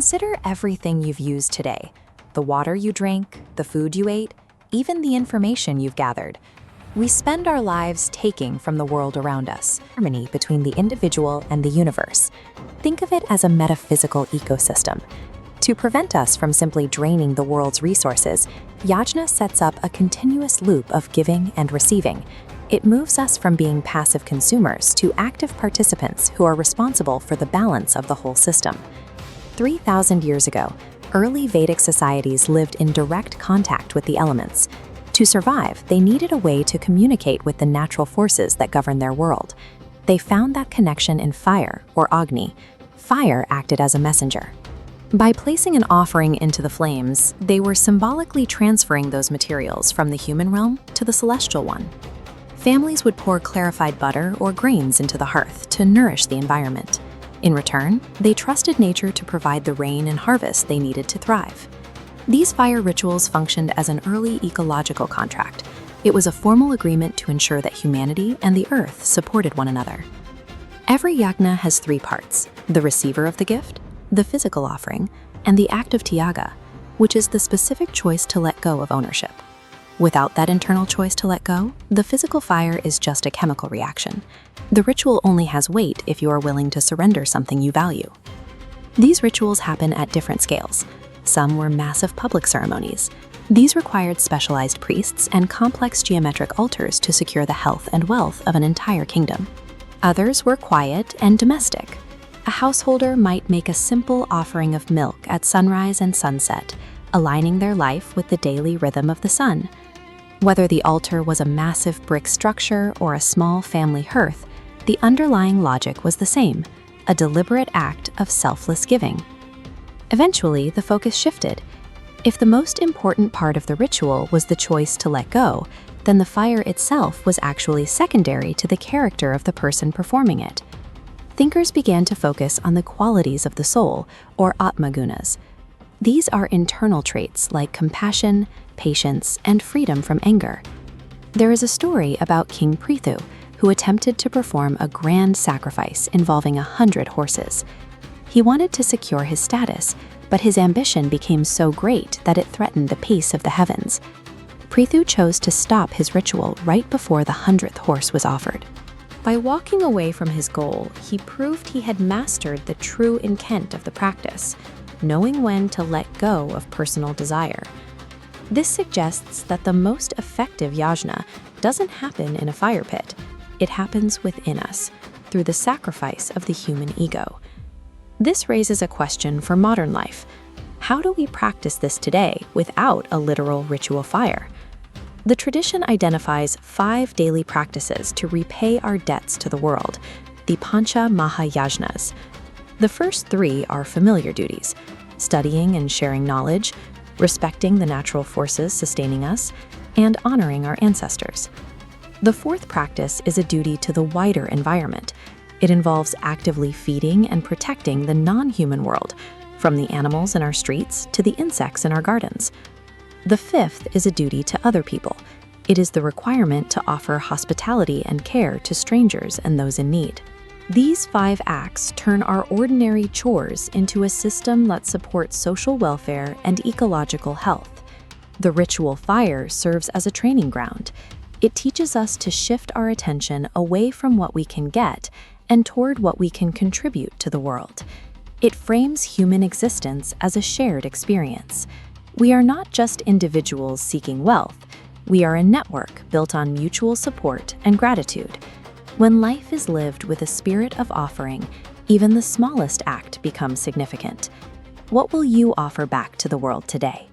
Consider everything you've used today: the water you drank, the food you ate, even the information you've gathered. We spend our lives taking from the world around us, harmony between the individual and the universe. Think of it as a metaphysical ecosystem. To prevent us from simply draining the world's resources, Yajna sets up a continuous loop of giving and receiving. It moves us from being passive consumers to active participants who are responsible for the balance of the whole system. 3,000 years ago, early Vedic societies lived in direct contact with the elements. To survive, they needed a way to communicate with the natural forces that govern their world. They found that connection in fire, or Agni. Fire acted as a messenger. By placing an offering into the flames, they were symbolically transferring those materials from the human realm to the celestial one. Families would pour clarified butter or grains into the hearth to nourish the environment. In return, they trusted nature to provide the rain and harvest they needed to thrive. These fire rituals functioned as an early ecological contract. It was a formal agreement to ensure that humanity and the earth supported one another. Every yajna has three parts: the receiver of the gift, the physical offering, and the act of Tyaga, which is the specific choice to let go of ownership. Without that internal choice to let go, the physical fire is just a chemical reaction. The ritual only has weight if you are willing to surrender something you value. These rituals happen at different scales. Some were massive public ceremonies. These required specialized priests and complex geometric altars to secure the health and wealth of an entire kingdom. Others were quiet and domestic. A householder might make a simple offering of milk at sunrise and sunset, aligning their life with the daily rhythm of the sun. Whether the altar was a massive brick structure or a small family hearth, the underlying logic was the same: a deliberate act of selfless giving. Eventually, the focus shifted. If the most important part of the ritual was the choice to let go, then the fire itself was actually secondary to the character of the person performing it. Thinkers began to focus on the qualities of the soul, or atmagunas. These are internal traits like compassion, patience, and freedom from anger. There is a story about King Prithu, who attempted to perform a grand sacrifice involving 100 horses. He wanted to secure his status, but his ambition became so great that it threatened the peace of the heavens. Prithu chose to stop his ritual right before the 100th horse was offered. By walking away from his goal, he proved he had mastered the true intent of the practice, knowing when to let go of personal desire. This suggests that the most effective yajna doesn't happen in a fire pit. It happens within us, through the sacrifice of the human ego. This raises a question for modern life. How do we practice this today without a literal ritual fire? The tradition identifies 5 daily practices to repay our debts to the world, the Panca Maha Yajnas. The first 3 are familiar duties: studying and sharing knowledge, respecting the natural forces sustaining us, and honoring our ancestors. The 4th practice is a duty to the wider environment. It involves actively feeding and protecting the non-human world, from the animals in our streets to the insects in our gardens. The 5th is a duty to other people. It is the requirement to offer hospitality and care to strangers and those in need. These 5 acts turn our ordinary chores into a system that supports social welfare and ecological health. The ritual fire serves as a training ground. It teaches us to shift our attention away from what we can get and toward what we can contribute to the world. It frames human existence as a shared experience. We are not just individuals seeking wealth. We are a network built on mutual support and gratitude. When life is lived with a spirit of offering, even the smallest act becomes significant. What will you offer back to the world today?